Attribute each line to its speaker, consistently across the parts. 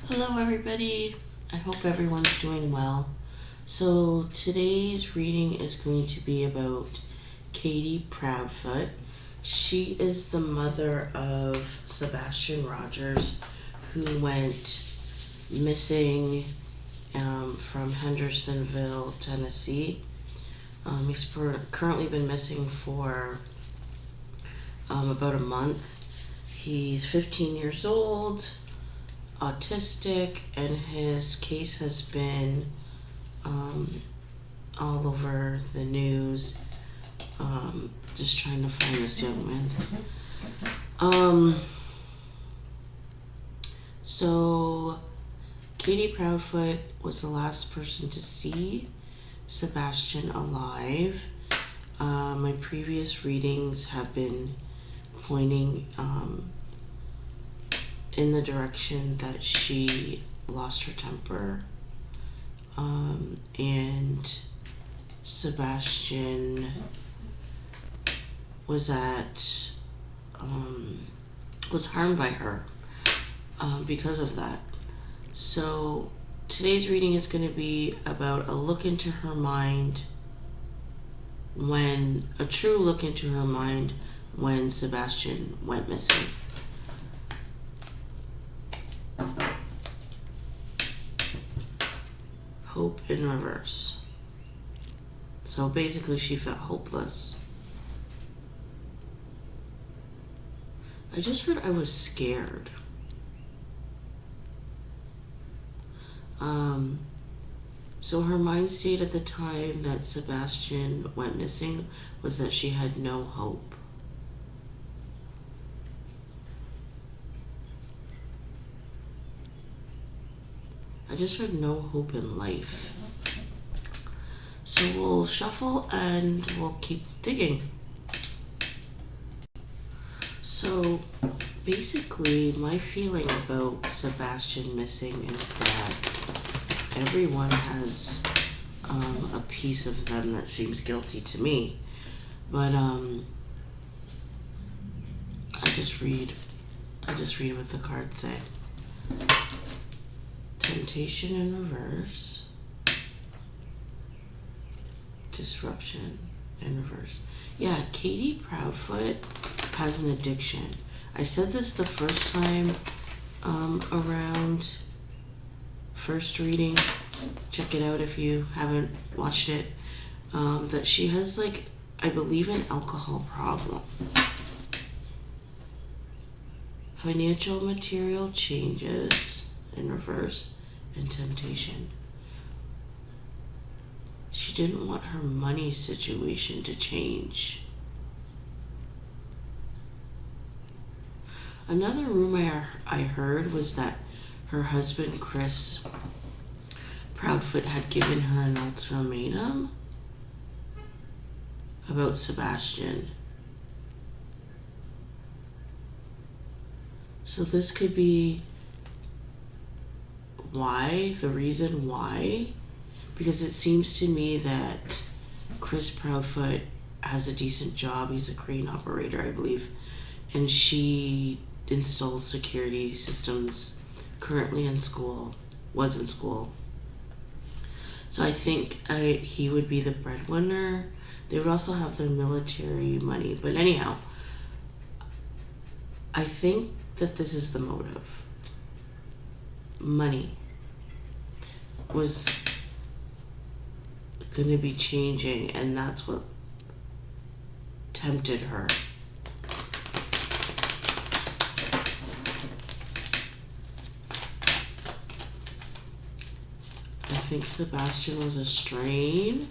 Speaker 1: Hello everybody, I hope everyone's doing well. So today's reading is going to be about Katie Proudfoot. She is the mother of Sebastian Rogers, who went missing from Hendersonville, Tennessee. He's currently been missing for about a month. He's 15 years old, autistic, and his case has been all over the news, just trying to find this young man. So Katie Proudfoot was the last person to see Sebastian alive. My previous readings have been pointing in the direction that she lost her temper, and Sebastian was harmed by her because of that. So today's reading is going to be about a true look into her mind when Sebastian went missing. Hope in reverse. So basically she felt hopeless. I just heard I was scared. So her mind state at the time that Sebastian went missing was that she had no hope. I just heard no hope in life. So we'll shuffle and we'll keep digging. So basically my feeling about Sebastian missing is that everyone has a piece of them that seems guilty to me. But I just read what the cards say. Temptation in reverse. Disruption in reverse. Yeah, Katie Proudfoot has an addiction. I said this the first time around first reading. Check it out if you haven't watched it. That she has, I believe, an alcohol problem. Financial material changes in reverse, and temptation. She didn't want her money situation to change. Another rumor I heard was that her husband, Chris Proudfoot, had given her an ultimatum about Sebastian. So this could be the reason why, because it seems to me that Chris Proudfoot has a decent job. He's a crane operator, I believe, and she installs security systems, currently was in school. So I think he would be the breadwinner. They would also have their military money. But anyhow, I think that this is the motive. Money was going to be changing, and that's what tempted her. I think Sebastian was a strain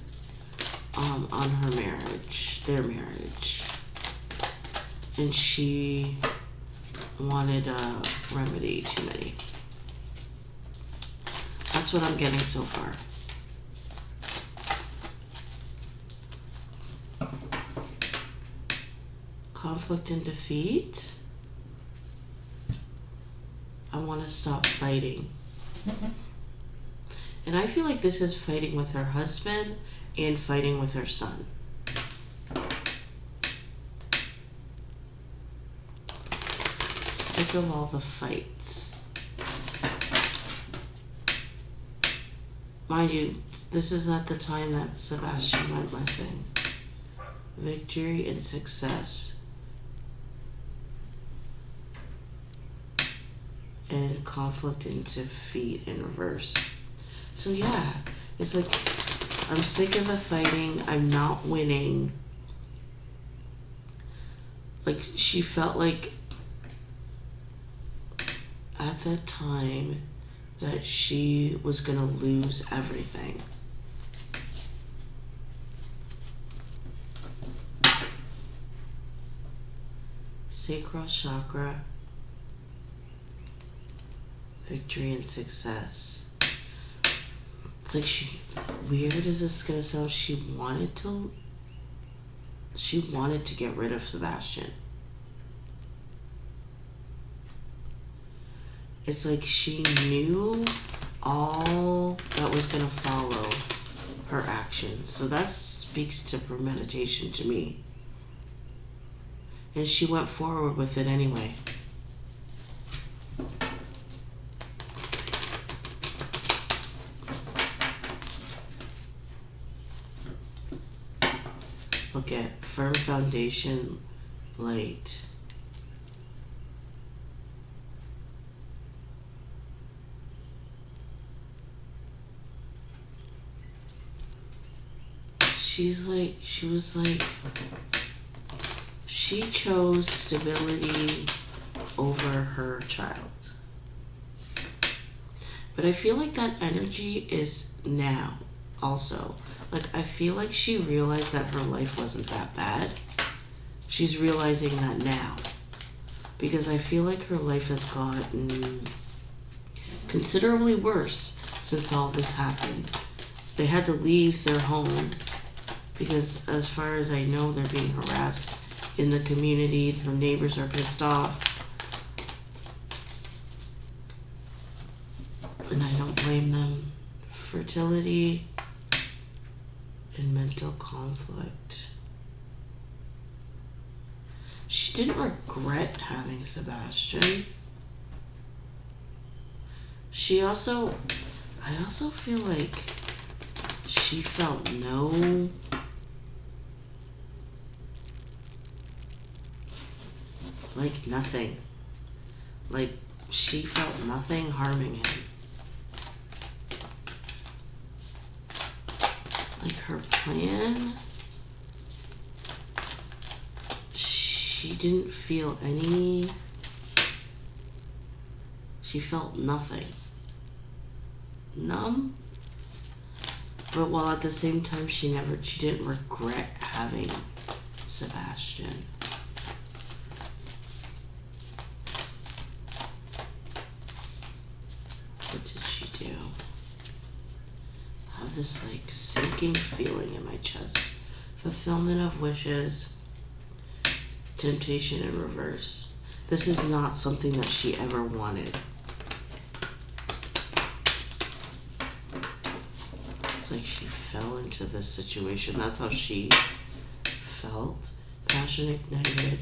Speaker 1: on their marriage, and she wanted a remedy too many. That's what I'm getting so far. Conflict and defeat. I want to stop fighting. And I feel like this is fighting with her husband and fighting with her son. Sick of all the fights. Mind you, this is at the time that Sebastian went missing. Victory and success. And conflict and defeat in reverse. So yeah, it's like, I'm sick of the fighting. I'm not winning. Like, she felt like at that time that she was gonna lose everything. Sacral chakra, victory and success. It's like weird as this is gonna sound, she wanted to get rid of Sebastian. It's like she knew all that was gonna follow her actions. So that speaks to premeditation to me. And she went forward with it anyway. Look at firm foundation, light. She chose stability over her child. But I feel like that energy is now also. Like, I feel like she realized that her life wasn't that bad. She's realizing that now. Because I feel like her life has gotten considerably worse since all this happened. They had to leave their home because, as far as I know, they're being harassed in the community. Her neighbors are pissed off. And I don't blame them. Fertility and mental conflict. She didn't regret having Sebastian. I also feel like she felt nothing. Like, she felt nothing harming him. Like, her plan, she didn't feel any, she felt nothing. Numb, but while at the same time she didn't regret having Sebastian. What did she do? I have this like sinking feeling in my chest. Fulfillment of wishes, temptation in reverse. This is not something that she ever wanted. It's like she fell into this situation. That's how she felt. Passion ignited,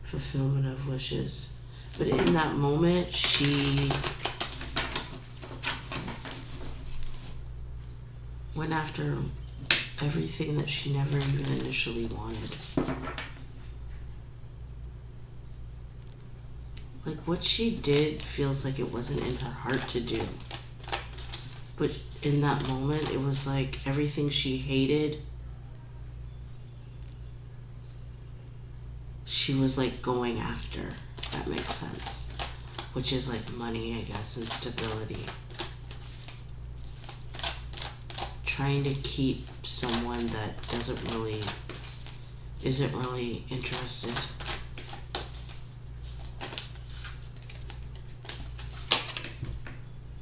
Speaker 1: fulfillment of wishes. But in that moment, she went after everything that she never even initially wanted. Like, what she did feels like it wasn't in her heart to do. But in that moment, it was like everything she hated, she was like going after, if that makes sense. Which is like money, I guess, and stability. Trying to keep someone that isn't really interested.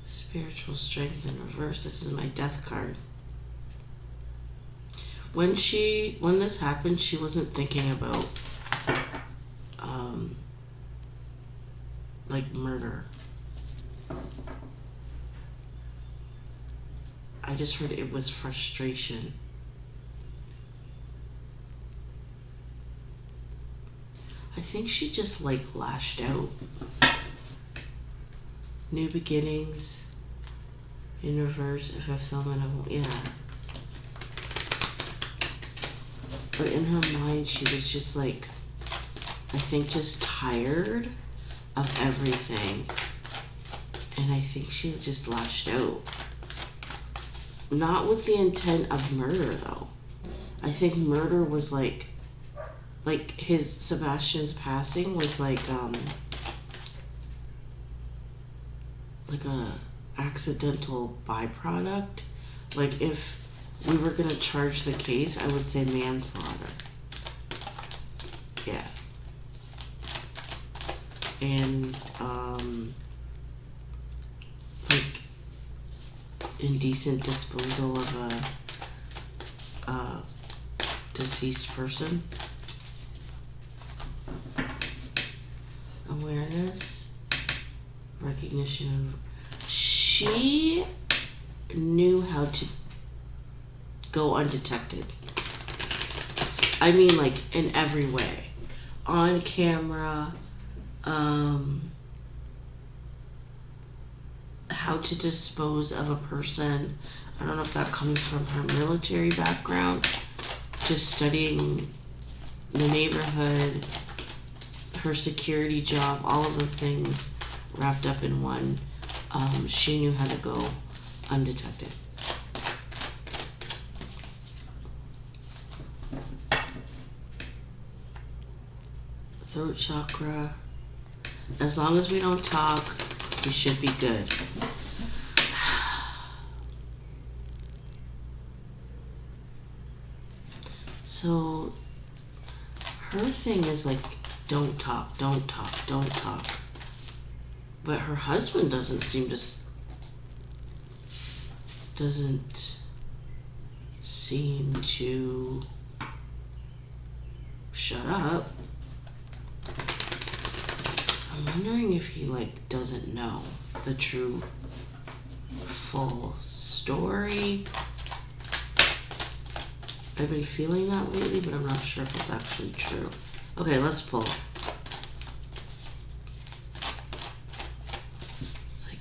Speaker 1: Spiritual strength in reverse. This is my death card. When this happened, she wasn't thinking about like murder. I just heard it was frustration. I think she just like lashed out. New beginnings. In reverse, a fulfillment of, yeah. But in her mind, she was just like, I think just tired of everything. And I think she just lashed out. Not with the intent of murder, though. I think murder was like his Sebastian's passing was like a accidental byproduct. Like if we were gonna charge the case, I would say manslaughter. Yeah. And like indecent disposal of a deceased person. Awareness, recognition. She knew how to go undetected. I mean, like in every way, on camera. How to dispose of a person. I don't know if that comes from her military background, just studying the neighborhood, her security job, all of those things wrapped up in one. She knew how to go undetected. Throat chakra. As long as we don't talk, we should be good. So her thing is like, don't talk, don't talk, don't talk. But her husband doesn't seem to shut up. I'm wondering if he like doesn't know the true full story. I've been feeling that lately, but I'm not sure if it's actually true. Okay, let's pull. It's like,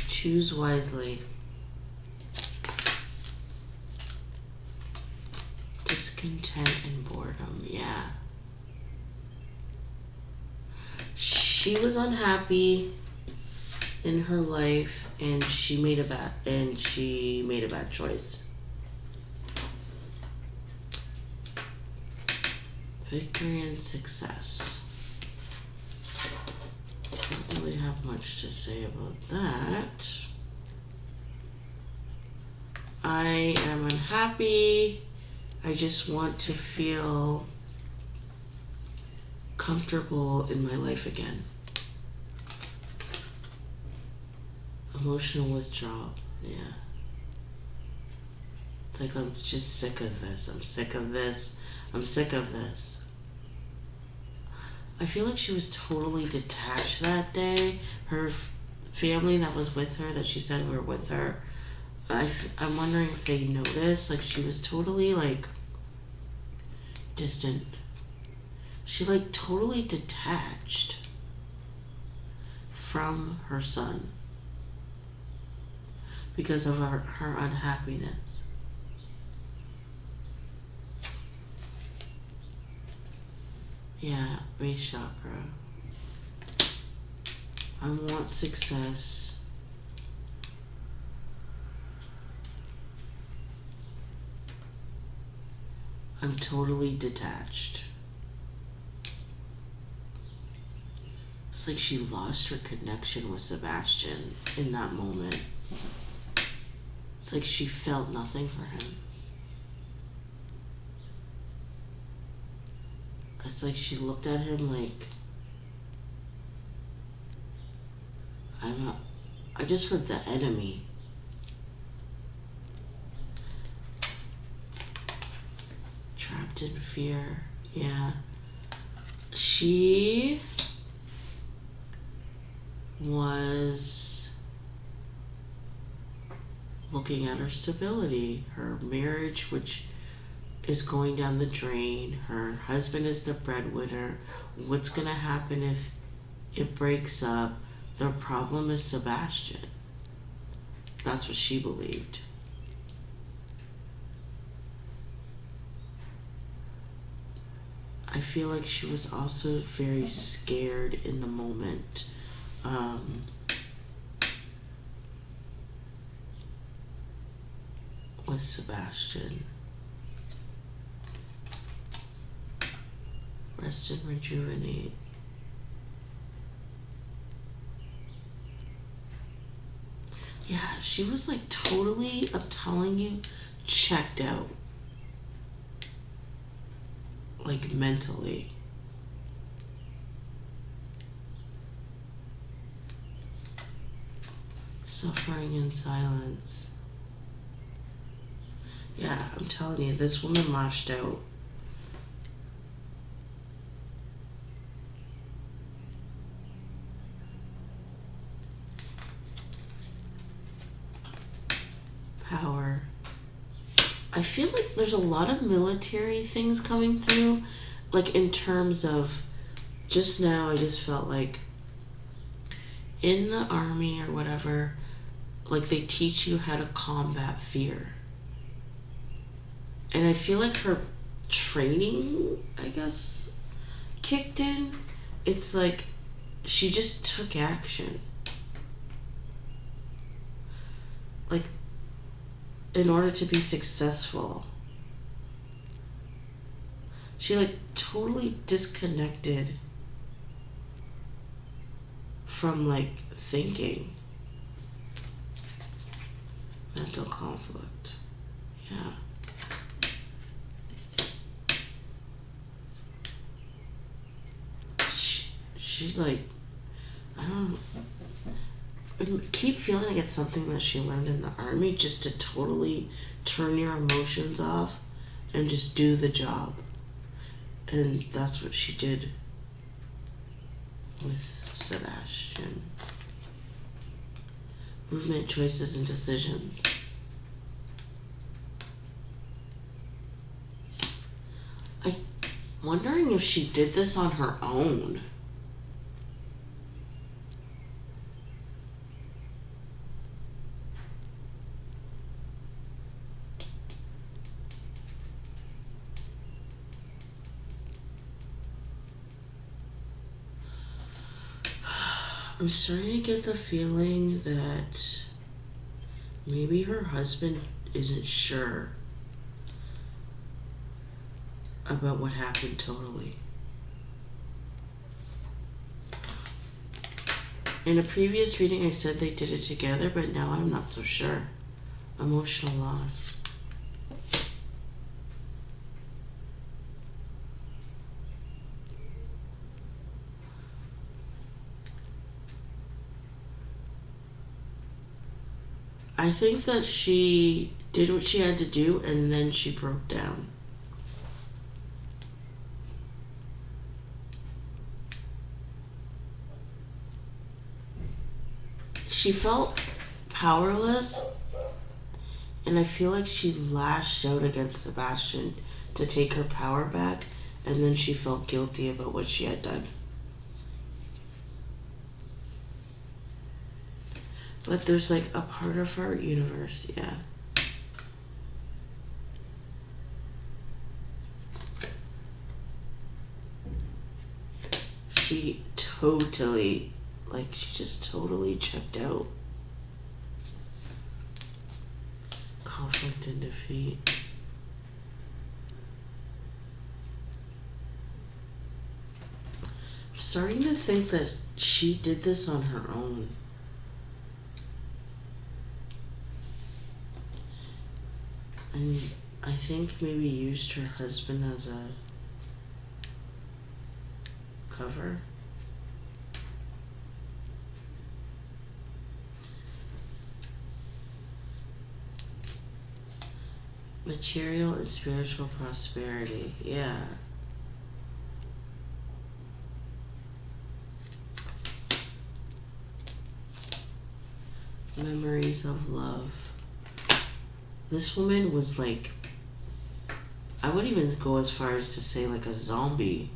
Speaker 1: choose wisely. Discontent and boredom, yeah. She was unhappy in her life, and she made a bad choice. Victory and success. Don't really have much to say about that. I am unhappy. I just want to feel comfortable in my life again. Emotional withdrawal, yeah. It's like I'm just sick of this. I'm sick of this. I'm sick of this. I feel like she was totally detached that day. Her family that was with her, that she said were with her, I'm wondering if they noticed. Like she was totally like distant. She like totally detached from her son because of her unhappiness. Yeah, base chakra. I want success. I'm totally detached. It's like she lost her connection with Sebastian in that moment. It's like she felt nothing for him. It's like she looked at him like, I just heard the enemy. Trapped in fear, yeah. She was looking at her stability, her marriage, which is going down the drain. Her husband is the breadwinner. What's going to happen if it breaks up? The problem is Sebastian. That's what she believed. I feel like she was also very scared in the moment. With Sebastian. Rest and rejuvenate. Yeah, she was like totally, I'm telling you, checked out. Like mentally. Suffering in silence. Yeah, I'm telling you, this woman lashed out. Power. I feel like there's a lot of military things coming through, like in terms of, just now I just felt like in the army or whatever, like they teach you how to combat fear. And I feel like her training, I guess, kicked in. It's like she just took action. Like, in order to be successful, she like totally disconnected from like thinking. Mental conflict. Yeah. She's like, I don't know. I keep feeling like it's something that she learned in the army, just to totally turn your emotions off and just do the job. And that's what she did with Sebastian. Movement, choices, and decisions. I'm wondering if she did this on her own. I'm starting to get the feeling that maybe her husband isn't sure about what happened totally. In a previous reading I said they did it together, but now I'm not so sure. Emotional loss. I think that she did what she had to do and then she broke down. She felt powerless, and I feel like she lashed out against Sebastian to take her power back, and then she felt guilty about what she had done. But there's like a part of her universe, yeah. She totally, like, she just totally checked out. Conflict and defeat. I'm starting to think that she did this on her own. And I think maybe used her husband as a cover. Material and spiritual prosperity, yeah. Memories of love. This woman was like I would even go as far as to say like a zombie.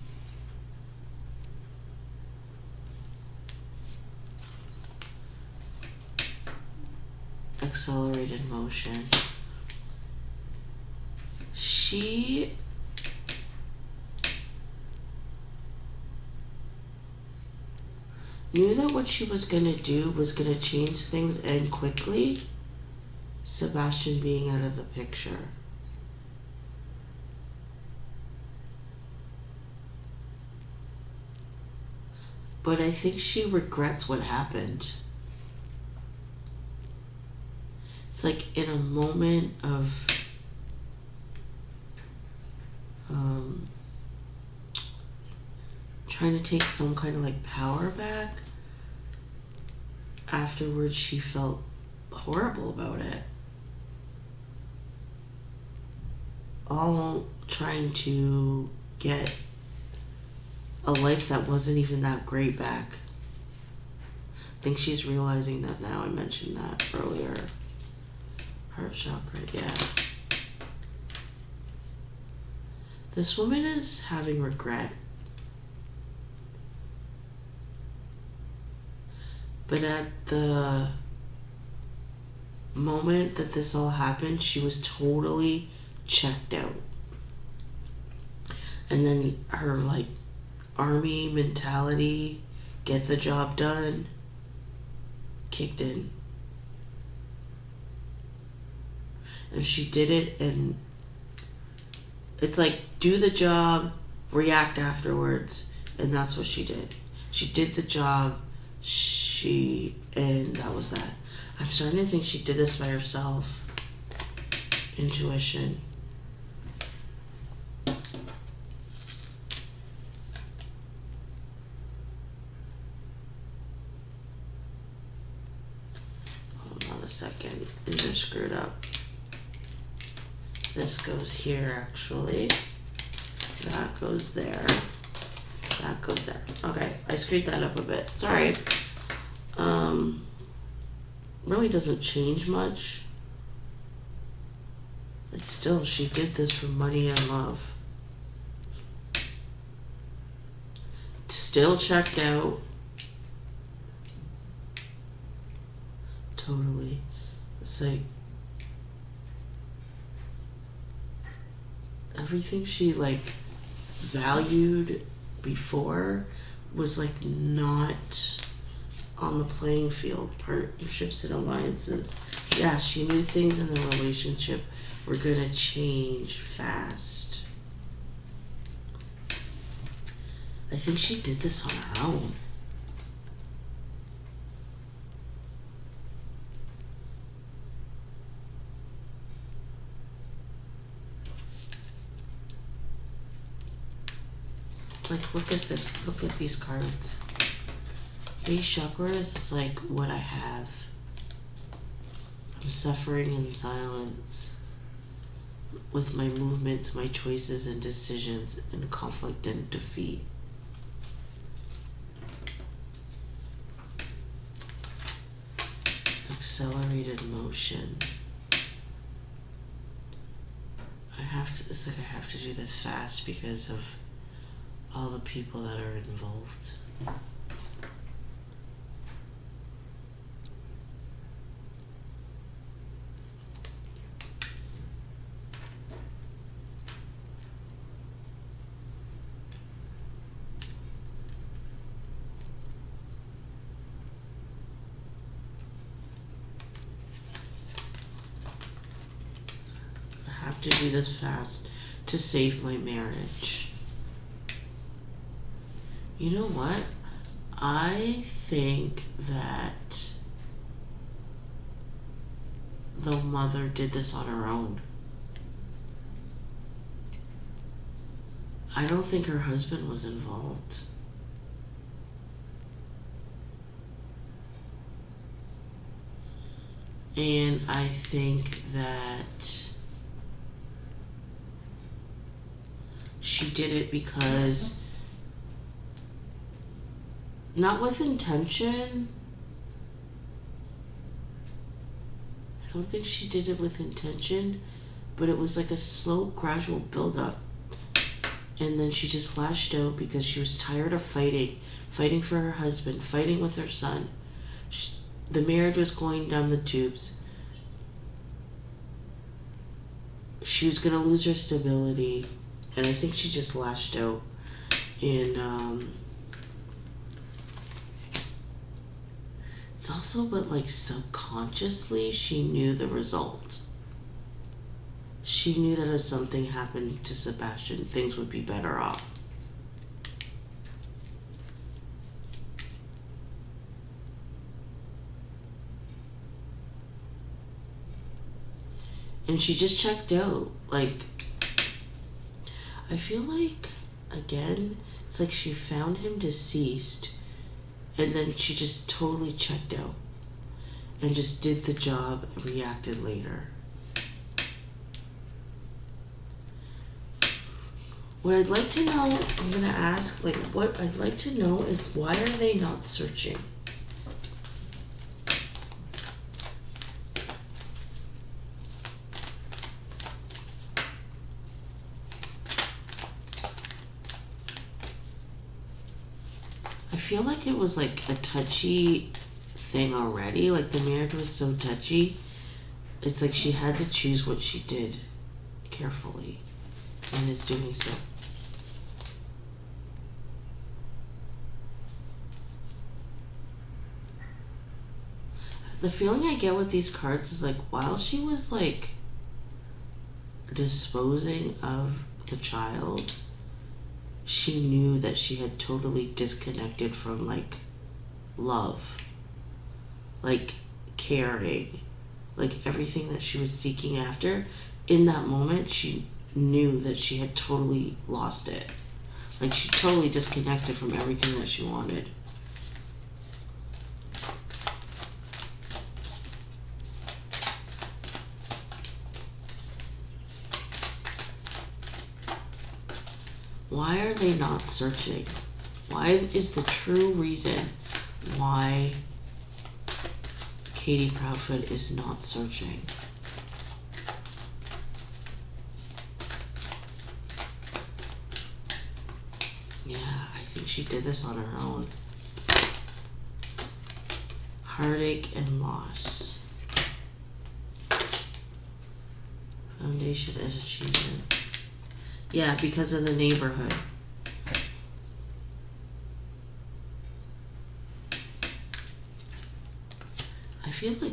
Speaker 1: Accelerated motion. She knew that what she was gonna do was gonna change things and quickly. Sebastian being out of the picture. But I think she regrets what happened. It's like in a moment of trying to take some kind of like power back. Afterwards, she felt horrible about it. All trying to get a life that wasn't even that great back. I think she's realizing that now. I mentioned that earlier. Heart chakra, yeah. This woman is having regret. But at the moment that this all happened, she was totally checked out. And then her like army mentality, get the job done, kicked in. And she did it, and it's like do the job, react afterwards, and that's what she did. She did the job, and that was that. I'm starting to think she did this by herself. Intuition. Hold on a second. These are screwed up. This goes here, actually. That goes there. That goes there. Okay, I screwed that up a bit. Sorry. Really doesn't change much. It's still, she did this for money and love. Still checked out. Totally. It's like everything she like valued before was like not on the playing field. Partnerships and alliances. Yeah, she knew things in the relationship were gonna change fast. I think she did this on her own. Like, look at this. Look at these cards. These chakras is like what I have. I'm suffering in silence with my movements, my choices and decisions, and conflict and defeat. Accelerated motion. It's like I have to do this fast because of all the people that are involved. I have to do this fast to save my marriage. You know what? I think that the mother did this on her own. I don't think her husband was involved. And I think that she did it because, not with intention. I don't think she did it with intention, but it was like a slow, gradual buildup. And then she just lashed out because she was tired of fighting for her husband, fighting with her son. The marriage was going down the tubes. She was going to lose her stability, and I think she just lashed out. And it's also, but like subconsciously, she knew the result. She knew that if something happened to Sebastian, things would be better off. And she just checked out. Like, I feel like, again, it's like she found him deceased, and then she just totally checked out and just did the job and reacted later. What I'd like to know, I'm going to ask, like, what I'd like to know is, why are they not searching? I feel like it was like a touchy thing already. Like, the marriage was so touchy. It's like she had to choose what she did carefully, and is doing so. The feeling I get with these cards is like, while she was like disposing of the child, she knew that she had totally disconnected from like love, like caring, like everything that she was seeking after. In that moment, she knew that she had totally lost it. Like, she totally disconnected from everything that she wanted. Why are they not searching? Why is the true reason why Katie Proudfoot is not searching? Yeah, I think she did this on her own. Heartache and loss. Foundation and achievement. Yeah, because of the neighborhood. I feel like...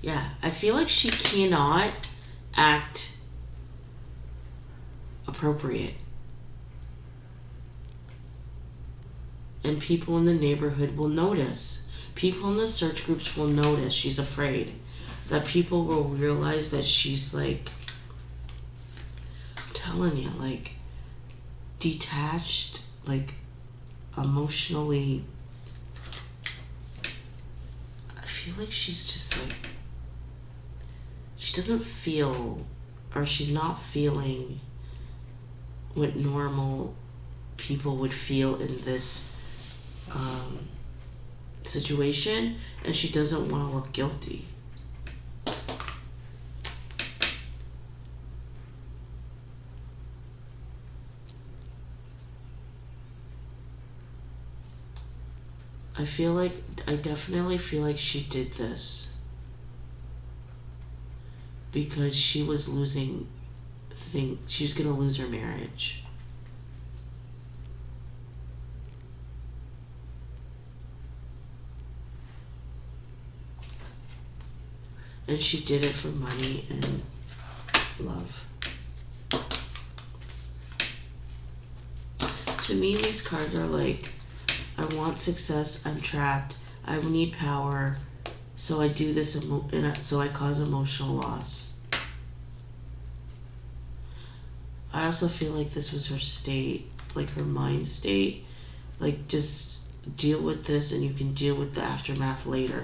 Speaker 1: Yeah, I feel like she cannot act appropriate. And people in the neighborhood will notice. People in the search groups will notice. She's afraid that people will realize that she's like... telling you, like, detached, like, emotionally. I feel like she's just like, she doesn't feel, or she's not feeling what normal people would feel in this situation, and she doesn't want to look guilty. I definitely feel like she did this because she was losing she was gonna lose her marriage. And she did it for money and love. To me, these cards are like, I want success, I'm trapped, I need power, so I do this, so I cause emotional loss. I also feel like this was her state, like her mind state, like, just deal with this and you can deal with the aftermath later.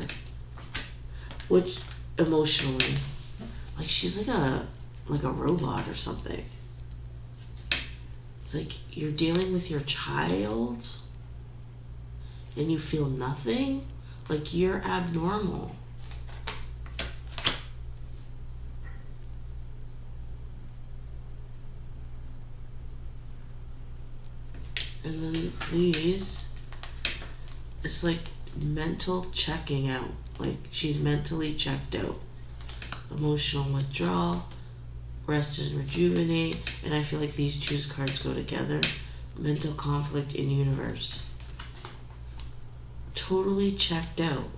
Speaker 1: Which, emotionally, like, she's like a robot or something. It's like, you're dealing with your child and you feel nothing? Like, you're abnormal. And then these, it's like mental checking out. Like she's mentally checked out. Emotional withdrawal, rest and rejuvenate, and I feel like these two cards go together. Mental conflict in universe. Totally checked out.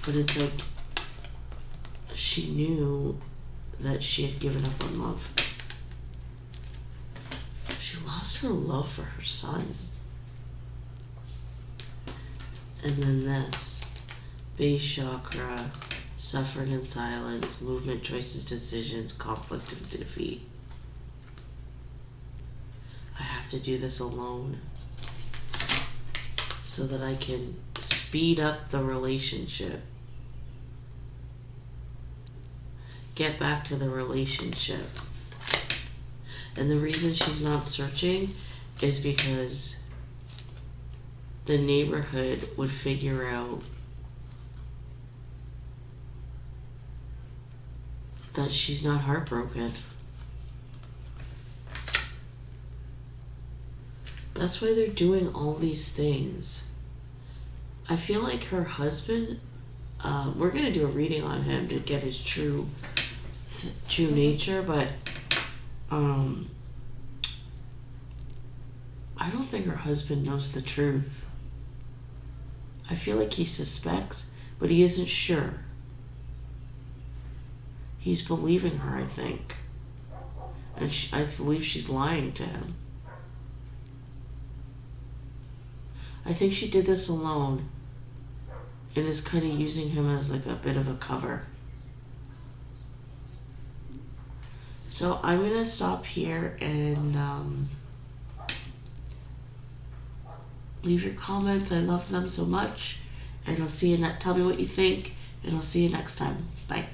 Speaker 1: But it's like she knew that she had given up on love. She lost her love for her son. And then this, base chakra, suffering in silence, movement, choices, decisions, conflict, and defeat. I have to do this alone so that I can speed up the relationship. Get back to the relationship. And the reason she's not searching is because the neighborhood would figure out that she's not heartbroken. That's why they're doing all these things. I feel like her husband, we're going to do a reading on him to get his true nature, but I don't think her husband knows the truth. I feel like he suspects, but he isn't sure. He's believing her, I think. And I believe she's lying to him. I think she did this alone and is kind of using him as like a bit of a cover. So I'm going to stop here and leave your comments. I love them so much. And I'll see you tell me what you think, and I'll see you next time. Bye.